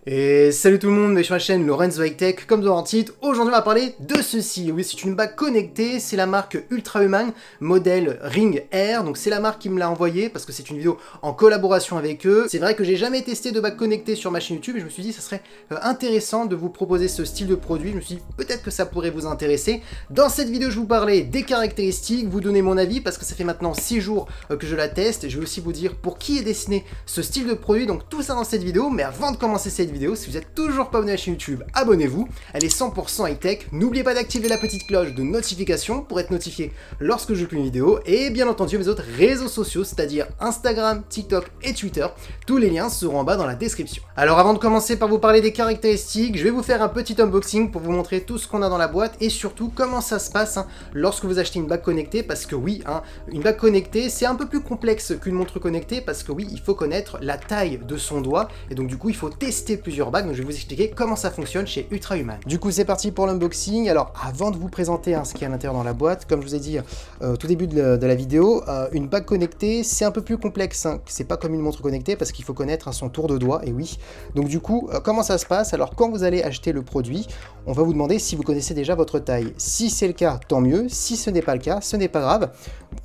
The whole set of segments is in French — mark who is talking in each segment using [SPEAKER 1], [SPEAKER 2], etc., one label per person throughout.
[SPEAKER 1] Et salut tout le monde, sur ma chaîne Lorenzo High Tech, comme dans le titre, aujourd'hui on va parler de ceci. Oui, c'est une bague connectée, c'est la marque Ultrahuman, modèle Ring Air, donc c'est la marque qui me l'a envoyé parce que c'est une vidéo en collaboration avec eux. C'est vrai que j'ai jamais testé de bague connectée sur ma chaîne YouTube et je me suis dit que ça serait intéressant de vous proposer ce style de produit. Je me suis dit peut-être que ça pourrait vous intéresser. Dans cette vidéo, je vous parlais des caractéristiques, vous donner mon avis parce que ça fait maintenant 6 jours que je la teste. Je vais aussi vous dire pour qui est destiné ce style de produit, donc tout ça dans cette vidéo. Mais avant de commencer cette vidéo, si vous êtes toujours pas abonné à la chaîne YouTube, abonnez-vous, elle est 100% high-tech. N'oubliez pas d'activer la petite cloche de notification pour être notifié lorsque je publie une vidéo, et bien entendu mes autres réseaux sociaux, c'est-à-dire Instagram, TikTok et Twitter. Tous les liens seront en bas dans la description. Alors avant de commencer par vous parler des caractéristiques, je vais vous faire un petit unboxing pour vous montrer tout ce qu'on a dans la boîte et surtout comment ça se passe lorsque vous achetez une bague connectée, parce que oui, une bague connectée c'est un peu plus complexe qu'une montre connectée, parce que oui, il faut connaître la taille de son doigt, et donc du coup il faut tester plusieurs bagues. Donc je vais vous expliquer comment ça fonctionne chez Ultrahuman. Du coup c'est parti pour l'unboxing. Alors avant de vous présenter ce qu'il y a à l'intérieur dans la boîte, comme je vous ai dit au tout début de la vidéo, une bague connectée c'est un peu plus complexe, c'est pas comme une montre connectée parce qu'il faut connaître son tour de doigt, et oui. Donc du coup comment ça se passe? Alors quand vous allez acheter le produit, on va vous demander si vous connaissez déjà votre taille. Si c'est le cas, tant mieux. Si ce n'est pas le cas, ce n'est pas grave.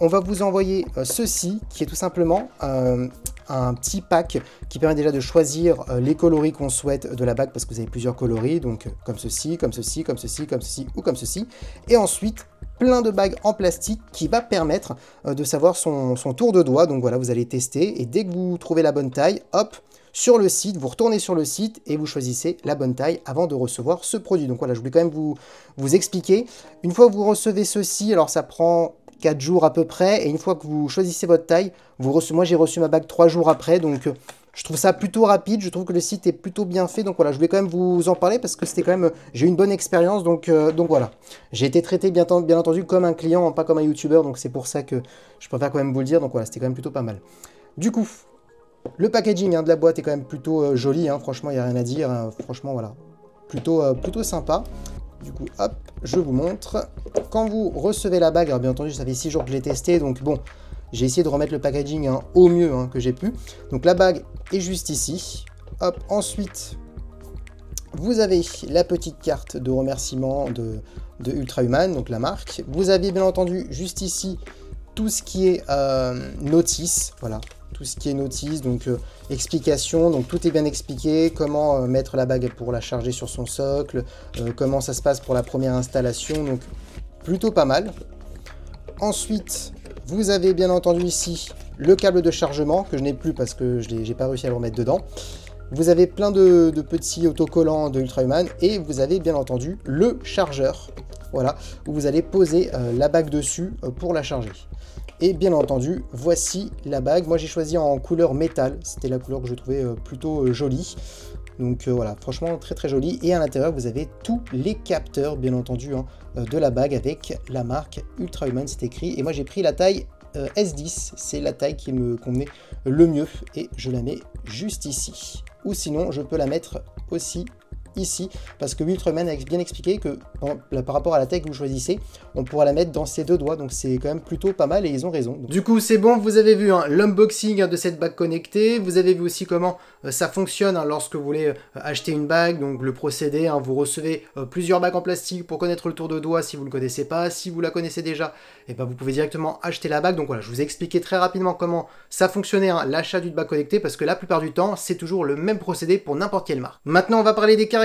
[SPEAKER 1] On va vous envoyer ceci qui est tout simplement un petit pack qui permet déjà de choisir les coloris qu'on souhaite de la bague, parce que vous avez plusieurs coloris, donc comme ceci, comme ceci, comme ceci, comme ceci ou comme ceci. Et ensuite plein de bagues en plastique qui va permettre de savoir son tour de doigt. Donc voilà, vous allez tester et dès que vous trouvez la bonne taille, hop, sur le site, vous retournez sur le site et vous choisissez la bonne taille avant de recevoir ce produit. Donc voilà, je voulais quand même vous expliquer. Une fois que vous recevez ceci, alors ça prend 4 jours à peu près, et une fois que vous choisissez votre taille, moi j'ai reçu ma bague 3 jours après, donc je trouve ça plutôt rapide, je trouve que le site est plutôt bien fait, donc voilà, je voulais quand même vous en parler parce que c'était quand même, j'ai eu une bonne expérience, donc voilà. J'ai été traité bien entendu comme un client, pas comme un youtubeur, donc c'est pour ça que je préfère quand même vous le dire, donc voilà, c'était quand même plutôt pas mal. Du coup, le packaging de la boîte est quand même plutôt joli, franchement il n'y a rien à dire, franchement voilà, plutôt sympa. Du coup, hop, je vous montre. Quand vous recevez la bague, alors bien entendu, ça fait 6 jours que je l'ai testé, donc bon, j'ai essayé de remettre le packaging au mieux que j'ai pu. Donc la bague est juste ici. Hop, ensuite, vous avez la petite carte de remerciement de Ultrahuman, donc la marque. Vous avez bien entendu juste ici tout ce qui est notice, voilà. Tout ce qui est notice, donc explication, donc tout est bien expliqué, comment mettre la bague pour la charger sur son socle, comment ça se passe pour la première installation, donc plutôt pas mal. Ensuite, vous avez bien entendu ici le câble de chargement, que je n'ai plus parce que je n'ai pas réussi à le remettre dedans. Vous avez plein de petits autocollants de Ultrahuman, et vous avez bien entendu le chargeur, voilà, où vous allez poser la bague dessus pour la charger. Et bien entendu, voici la bague. Moi j'ai choisi en couleur métal, c'était la couleur que je trouvais plutôt jolie. Donc voilà, franchement très très jolie. Et à l'intérieur vous avez tous les capteurs bien entendu de la bague avec la marque Ultrahuman, c'est écrit. Et moi j'ai pris la taille S10, c'est la taille qui me convenait le mieux. Et je la mets juste ici. Ou sinon je peux la mettre aussi ici, parce que Ultrahuman a bien expliqué que par rapport à la taille que vous choisissez, on pourra la mettre dans ses deux doigts, donc c'est quand même plutôt pas mal et ils ont raison. Donc, du coup c'est bon, vous avez vu l'unboxing de cette bague connectée, vous avez vu aussi comment ça fonctionne lorsque vous voulez acheter une bague, donc le procédé, vous recevez plusieurs bagues en plastique pour connaître le tour de doigt si vous ne le connaissez pas. Si vous la connaissez déjà, et vous pouvez directement acheter la bague. Donc voilà, je vous ai expliqué très rapidement comment ça fonctionnait l'achat d'une bague connectée, parce que la plupart du temps c'est toujours le même procédé pour n'importe quelle marque. Maintenant on va parler des caractéristiques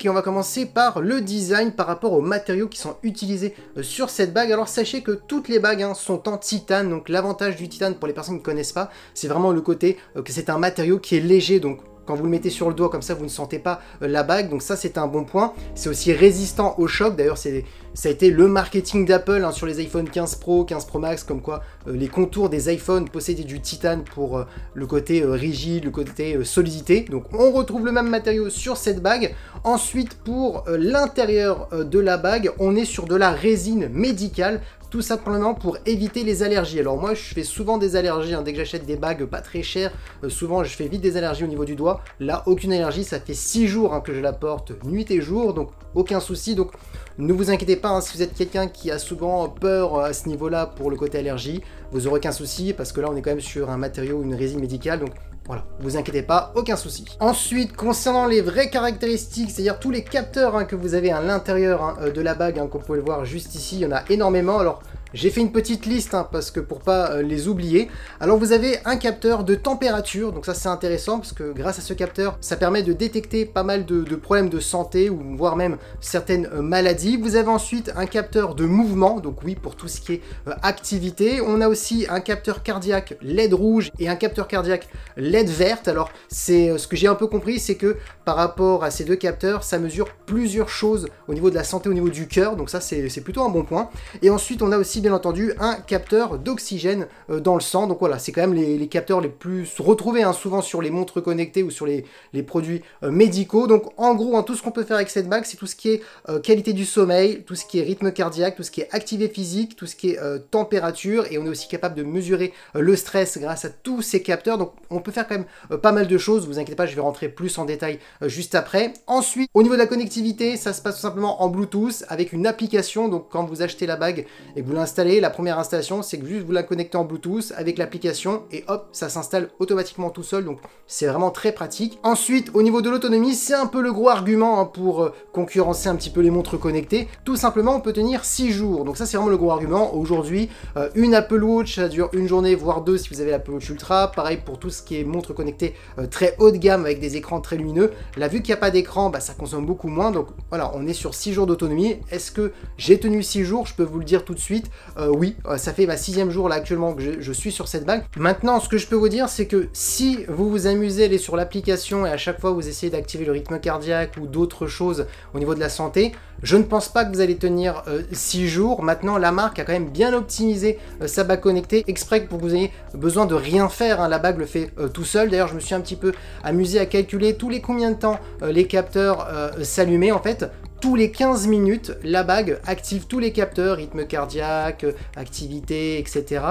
[SPEAKER 1] et on va commencer par le design par rapport aux matériaux qui sont utilisés sur cette bague. Alors sachez que toutes les bagues sont en titane, donc l'avantage du titane pour les personnes qui ne connaissent pas, c'est vraiment le côté que c'est un matériau qui est léger, donc quand vous le mettez sur le doigt comme ça, vous ne sentez pas la bague, donc ça c'est un bon point. C'est aussi résistant au choc, d'ailleurs ça a été le marketing d'Apple sur les iPhone 15 Pro, 15 Pro Max, comme quoi les contours des iPhones possédaient du titane pour le côté rigide, le côté solidité. Donc on retrouve le même matériau sur cette bague. Ensuite pour l'intérieur de la bague, on est sur de la résine médicale, tout simplement pour éviter les allergies. Alors moi je fais souvent des allergies, dès que j'achète des bagues pas très chères, souvent je fais vite des allergies au niveau du doigt. Là aucune allergie, ça fait 6 jours que je la porte nuit et jour, donc aucun souci. Donc ne vous inquiétez pas, si vous êtes quelqu'un qui a souvent peur à ce niveau là pour le côté allergie, vous n'aurez aucun souci, parce que là on est quand même sur un matériau, une résine médicale, donc Voilà, vous inquiétez pas, aucun souci. Ensuite, concernant les vraies caractéristiques, c'est-à-dire tous les capteurs que vous avez à l'intérieur de la bague, comme vous pouvez le voir juste ici, il y en a énormément. Alors, j'ai fait une petite liste parce que pour pas les oublier. Alors vous avez un capteur de température, donc ça c'est intéressant parce que grâce à ce capteur, ça permet de détecter pas mal de problèmes de santé ou voire même certaines maladies. Vous avez ensuite un capteur de mouvement, donc oui pour tout ce qui est activité. On a aussi un capteur cardiaque LED rouge et un capteur cardiaque LED verte. Alors c'est ce que j'ai un peu compris, c'est que par rapport à ces deux capteurs, ça mesure plusieurs choses au niveau de la santé, au niveau du cœur, donc ça c'est plutôt un bon point. Et ensuite on a aussi bien entendu un capteur d'oxygène dans le sang, donc voilà, c'est quand même les capteurs les plus retrouvés souvent sur les montres connectées ou sur les produits médicaux. Donc en gros, tout ce qu'on peut faire avec cette bague, c'est tout ce qui est qualité du sommeil, tout ce qui est rythme cardiaque, tout ce qui est activité physique, tout ce qui est température, et on est aussi capable de mesurer le stress grâce à tous ces capteurs. Donc on peut faire quand même pas mal de choses, vous inquiétez pas, je vais rentrer plus en détail juste après. Ensuite, au niveau de la connectivité, ça se passe tout simplement en Bluetooth avec une application. Donc quand vous achetez la bague et que vous l'installez, la première installation, c'est que juste vous la connectez en Bluetooth avec l'application et hop, ça s'installe automatiquement tout seul. Donc c'est vraiment très pratique. Ensuite, au niveau de l'autonomie, c'est un peu le gros argument pour concurrencer un petit peu les montres connectées. Tout simplement, on peut tenir 6 jours. Donc ça, c'est vraiment le gros argument. Aujourd'hui, une Apple Watch, ça dure une journée, voire deux si vous avez l'Apple Watch Ultra. Pareil pour tout ce qui est montre connectée très haut de gamme avec des écrans très lumineux. Là, vu qu'il n'y a pas d'écran, ça consomme beaucoup moins. Donc voilà, on est sur 6 jours d'autonomie. Est-ce que j'ai tenu 6 jours? Je peux vous le dire tout de suite. Oui, ça fait ma 6e jour là actuellement que je suis sur cette bague. Maintenant, ce que je peux vous dire, c'est que si vous vous amusez à aller sur l'application et à chaque fois vous essayez d'activer le rythme cardiaque ou d'autres choses au niveau de la santé, je ne pense pas que vous allez tenir 6 jours. Maintenant, la marque a quand même bien optimisé sa bague connectée, exprès pour que vous ayez besoin de rien faire. La bague le fait tout seul. D'ailleurs, je me suis un petit peu amusé à calculer tous les combien de temps les capteurs s'allumaient. En fait, tous les 15 minutes, la bague active tous les capteurs, rythme cardiaque, activité, etc.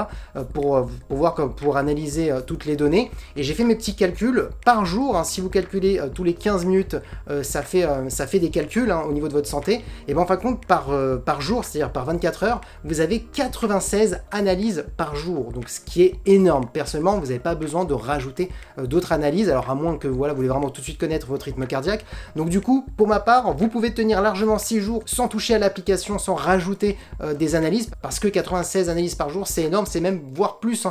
[SPEAKER 1] pour analyser toutes les données. Et j'ai fait mes petits calculs par jour. Si vous calculez tous les 15 minutes, ça fait des calculs au niveau de votre santé. Et en fin de compte, par jour, c'est-à-dire par 24 heures, vous avez 96 analyses par jour. Donc ce qui est énorme. Personnellement, vous n'avez pas besoin de rajouter d'autres analyses. Alors à moins que voilà, vous voulez vraiment tout de suite connaître votre rythme cardiaque. Donc du coup, pour ma part, vous pouvez tenir largement 6 jours sans toucher à l'application, sans rajouter des analyses, parce que 96 analyses par jour, c'est énorme, c'est même voire plus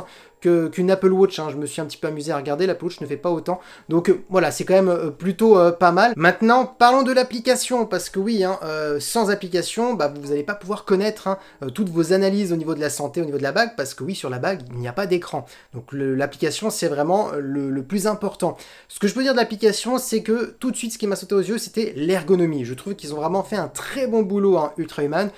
[SPEAKER 1] qu'une Apple Watch. Je me suis un petit peu amusé à regarder, l'Apple Watch ne fait pas autant. Donc voilà, c'est quand même plutôt pas mal. Maintenant, parlons de l'application, parce que oui, sans application, vous n'allez pas pouvoir connaître toutes vos analyses au niveau de la santé, au niveau de la bague, parce que oui, sur la bague, il n'y a pas d'écran. Donc l'application, c'est vraiment le plus important. Ce que je peux dire de l'application, c'est que tout de suite, ce qui m'a sauté aux yeux, c'était l'ergonomie. Je trouve qu'ils ont vraiment fait un très bon boulot, Ultrahuman.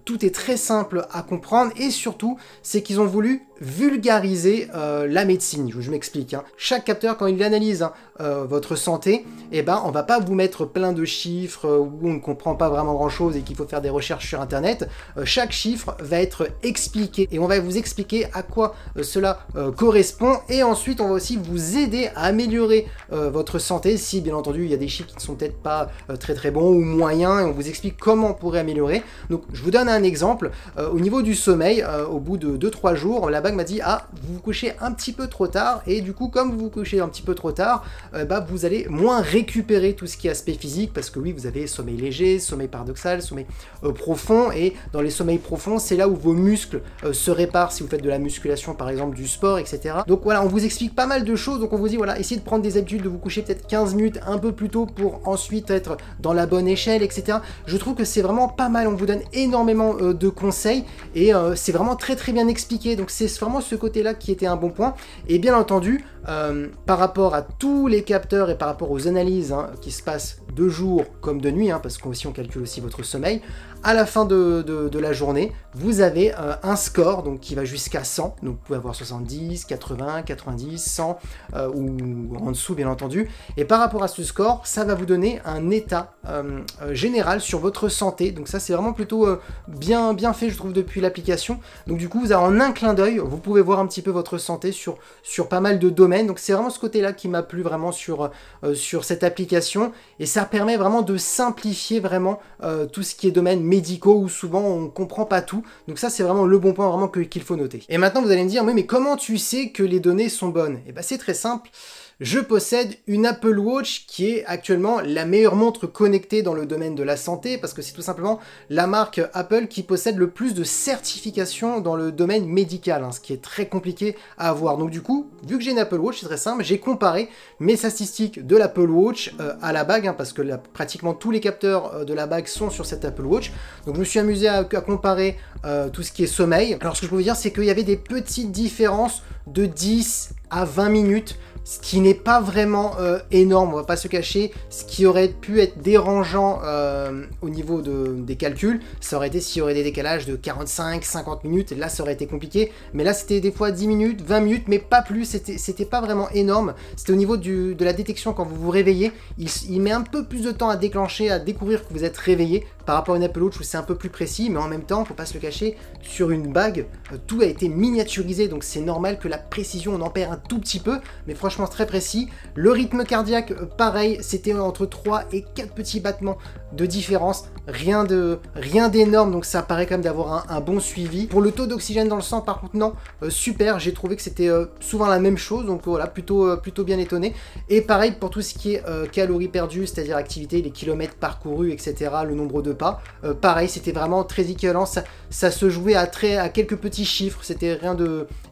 [SPEAKER 1] Tout est très simple à comprendre, et surtout, c'est qu'ils ont voulu vulgariser la médecine. Je m'explique. Chaque capteur, quand il analyse votre santé, on va pas vous mettre plein de chiffres où on ne comprend pas vraiment grand chose et qu'il faut faire des recherches sur internet. Chaque chiffre va être expliqué et on va vous expliquer à quoi cela correspond, et ensuite on va aussi vous aider à améliorer votre santé si bien entendu il y a des chiffres qui ne sont peut-être pas très très bons ou moyens, et on vous explique comment on pourrait améliorer. Donc je vous donne un exemple. Au niveau du sommeil, au bout de 2-3 jours, la bague m'a dit vous vous couchez un petit peu trop tard, et du coup comme vous vous couchez un petit peu trop tard, vous allez moins récupérer tout ce qui est aspect physique, parce que oui, vous avez sommeil léger, sommeil paradoxal, sommeil profond, et dans les sommeils profonds, c'est là où vos muscles se réparent si vous faites de la musculation par exemple, du sport, etc. Donc voilà, on vous explique pas mal de choses. Donc on vous dit voilà, essayez de prendre des habitudes de vous coucher peut-être 15 minutes un peu plus tôt pour ensuite être dans la bonne échelle, etc. Je trouve que c'est vraiment pas mal, on vous donne énormément de conseils, et c'est vraiment très très bien expliqué. Donc c'est vraiment ce côté-là qui était un bon point. Et bien entendu, par rapport à tous les capteurs et par rapport aux analyses qui se passent de jour comme de nuit, parce qu'on calcule aussi votre sommeil, à la fin de la journée, vous avez un score donc, qui va jusqu'à 100, donc vous pouvez avoir 70, 80, 90, 100 ou en dessous bien entendu, et par rapport à ce score, ça va vous donner un état général sur votre santé. Donc ça c'est vraiment plutôt bien fait je trouve depuis l'application. Donc du coup vous avez en un clin d'œil, vous pouvez voir un petit peu votre santé sur pas mal de domaines. Donc c'est vraiment ce côté là qui m'a plu vraiment sur cette application, et ça permet vraiment de simplifier vraiment tout ce qui est domaine médicaux où souvent on comprend pas tout. Donc ça c'est vraiment le bon point vraiment qu'il faut noter. Et maintenant vous allez me dire oui, mais comment tu sais que les données sont bonnes? Et c'est très simple. je possède une Apple Watch qui est actuellement la meilleure montre connectée dans le domaine de la santé, parce que c'est tout simplement la marque Apple qui possède le plus de certifications dans le domaine médical, hein, ce qui est très compliqué à avoir. Donc du coup, vu que j'ai une Apple Watch, c'est très simple, j'ai comparé mes statistiques de l'Apple Watch à la bague, hein, parce que pratiquement tous les capteurs de la bague sont sur cette Apple Watch. Donc je me suis amusé à comparer tout ce qui est sommeil. Alors ce que je peux vous dire, c'est qu'il y avait des petites différences de 10 à 20 minutes, ce qui n'est pas vraiment énorme, on va pas se cacher. Ce qui aurait pu être dérangeant au niveau des calculs, ça aurait été s'il y aurait des décalages de 45-50 minutes, et là ça aurait été compliqué, mais là c'était des fois 10 minutes, 20 minutes, mais pas plus, c'était pas vraiment énorme. C'était au niveau de la détection quand vous vous réveillez, il met un peu plus de temps à déclencher, à découvrir que vous êtes réveillé, par rapport à une Apple Watch où c'est un peu plus précis, mais en même temps, faut pas se le cacher, sur une bague, tout a été miniaturisé, donc c'est normal que la précision, on en perd un tout petit peu, mais franchement, c'est très précis. Le rythme cardiaque, pareil, c'était entre 3 et 4 petits battements de différence, rien d'énorme, donc ça paraît quand même d'avoir un bon suivi. Pour le taux d'oxygène dans le sang, par contre, non, super, j'ai trouvé que c'était souvent la même chose, donc voilà, plutôt bien étonné. Et pareil pour tout ce qui est calories perdues, c'est-à-dire activité, les kilomètres parcourus, etc., le nombre de pas, pareil, c'était vraiment très équivalent, ça se jouait à quelques petits chiffres, c'était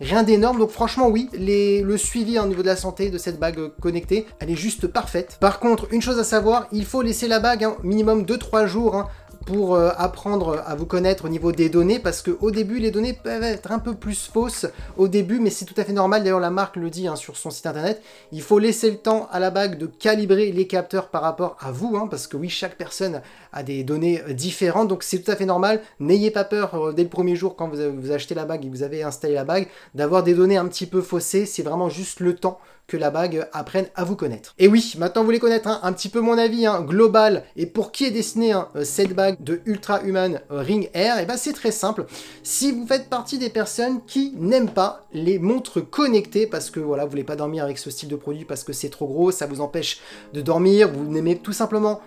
[SPEAKER 1] rien d'énorme, donc franchement oui, le suivi au niveau de la santé de cette bague connectée, elle est juste parfaite. Par contre, une chose à savoir, il faut laisser la bague minimum 2-3 jours, hein, pour apprendre à vous connaître au niveau des données, parce qu'au début, les données peuvent être un peu plus fausses au début, mais c'est tout à fait normal, d'ailleurs la marque le dit sur son site internet, il faut laisser le temps à la bague de calibrer les capteurs par rapport à vous, parce que oui, chaque personne a des données différentes, donc c'est tout à fait normal, n'ayez pas peur dès le premier jour quand vous achetez la bague et que vous avez installé la bague, d'avoir des données un petit peu faussées, c'est vraiment juste le temps que la bague apprenne à vous connaître. Et oui, maintenant vous voulez connaître un petit peu mon avis global, et pour qui est destinée cette bague de Ultra Human Ring Air, et c'est très simple. Si vous faites partie des personnes qui n'aiment pas les montres connectées, parce que voilà, vous voulez pas dormir avec ce style de produit parce que c'est trop gros, ça vous empêche de dormir, vous n'aimez tout simplement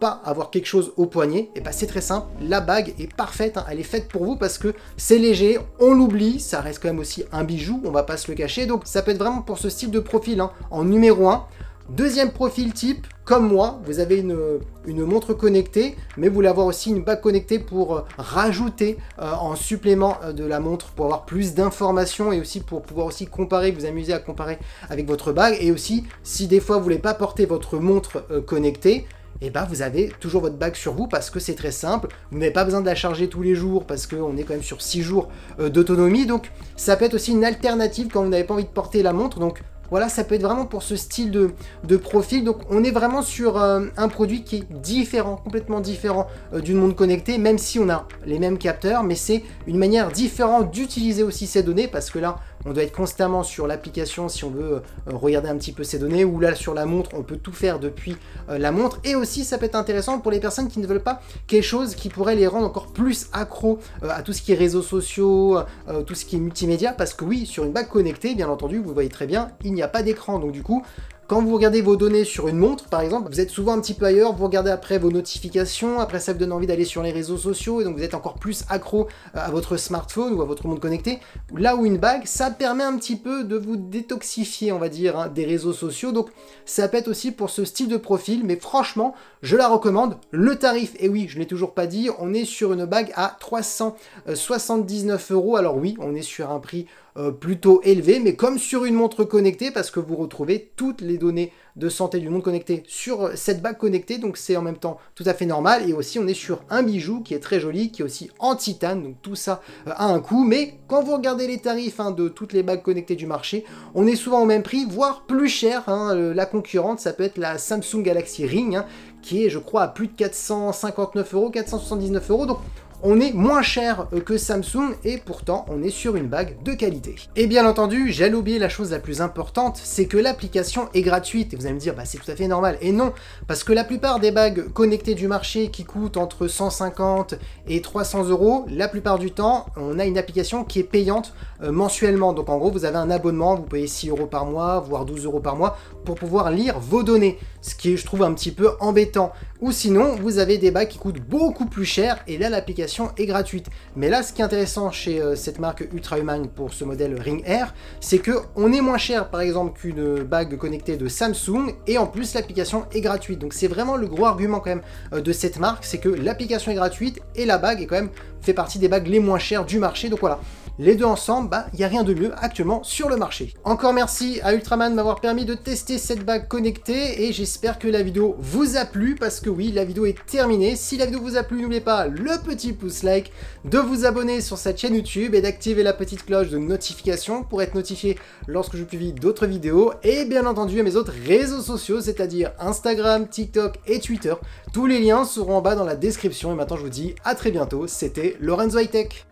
[SPEAKER 1] pas avoir quelque chose au poignet, et c'est très simple, la bague est parfaite, elle est faite pour vous parce que c'est léger, on l'oublie, ça reste quand même aussi un bijou, on va pas se le cacher, donc ça peut être vraiment pour ce style de profil en numéro 1. Deuxième profil type, comme moi, vous avez une montre connectée, mais vous voulez avoir aussi une bague connectée pour rajouter en supplément de la montre, pour avoir plus d'informations et aussi pour pouvoir aussi comparer, vous amuser à comparer avec votre bague. Et aussi, si des fois vous voulez pas porter votre montre connectée, et vous avez toujours votre bague sur vous parce que c'est très simple, vous n'avez pas besoin de la charger tous les jours parce qu'on est quand même sur 6 jours d'autonomie, donc ça peut être aussi une alternative quand vous n'avez pas envie de porter la montre. Donc voilà, ça peut être vraiment pour ce style de profil. Donc on est vraiment sur un produit qui est différent, complètement différent d'une montre connectée, même si on a les mêmes capteurs, mais c'est une manière différente d'utiliser aussi ces données, parce que là, on doit être constamment sur l'application si on veut regarder un petit peu ces données, ou là sur la montre, on peut tout faire depuis la montre. Et aussi, ça peut être intéressant pour les personnes qui ne veulent pas quelque chose qui pourrait les rendre encore plus accros à tout ce qui est réseaux sociaux, tout ce qui est multimédia, parce que oui, sur une bague connectée, bien entendu, vous voyez très bien, il n'y a pas d'écran, donc du coup, quand vous regardez vos données sur une montre, par exemple, vous êtes souvent un petit peu ailleurs, vous regardez après vos notifications, après ça vous donne envie d'aller sur les réseaux sociaux, et donc vous êtes encore plus accro à votre smartphone ou à votre montre connectée. Là où une bague, ça permet un petit peu de vous détoxifier, on va dire, des réseaux sociaux, donc ça peut être aussi pour ce style de profil, mais franchement, je la recommande. Le tarif, et oui, je ne l'ai toujours pas dit, on est sur une bague à 379 €, alors oui, on est sur un prix plutôt élevé, mais comme sur une montre connectée, parce que vous retrouvez toutes les données de santé d'une montre connectée sur cette bague connectée, donc c'est en même temps tout à fait normal. Et aussi on est sur un bijou qui est très joli, qui est aussi en titane, donc tout ça a un coût, mais quand vous regardez les tarifs de toutes les bagues connectées du marché, on est souvent au même prix, voire plus cher. La concurrente, ça peut être la Samsung Galaxy Ring, qui est je crois à plus de 459 €, 479 €, donc on est moins cher que Samsung, et pourtant on est sur une bague de qualité. Et bien entendu, j'allais oublier la chose la plus importante, c'est que l'application est gratuite. Et vous allez me dire, c'est tout à fait normal. Et non, parce que la plupart des bagues connectées du marché qui coûtent entre 150 et 300 €, la plupart du temps, on a une application qui est payante mensuellement. Donc en gros, vous avez un abonnement, vous payez 6 € par mois, voire 12 € par mois, pour pouvoir lire vos données. Ce qui est, je trouve, un petit peu embêtant. Ou sinon, vous avez des bagues qui coûtent beaucoup plus cher, et là, l'application l'application est gratuite. Mais là, ce qui est intéressant chez cette marque Ultrahuman pour ce modèle Ring Air, c'est que on est moins cher par exemple qu'une bague connectée de Samsung, et en plus l'application est gratuite. Donc c'est vraiment le gros argument quand même de cette marque, c'est que l'application est gratuite et la bague est quand même fait partie des bagues les moins chères du marché. Donc voilà, les deux ensemble, il n'y a rien de mieux actuellement sur le marché. Encore merci à Ultraman de m'avoir permis de tester cette bague connectée, et j'espère que la vidéo vous a plu, parce que oui, la vidéo est terminée. Si la vidéo vous a plu, n'oubliez pas le petit pouce like, de vous abonner sur cette chaîne YouTube et d'activer la petite cloche de notification pour être notifié lorsque je publie d'autres vidéos, et bien entendu à mes autres réseaux sociaux, c'est-à-dire Instagram, TikTok et Twitter. Tous les liens seront en bas dans la description, et maintenant je vous dis à très bientôt. C'était Lorenzo High Tech.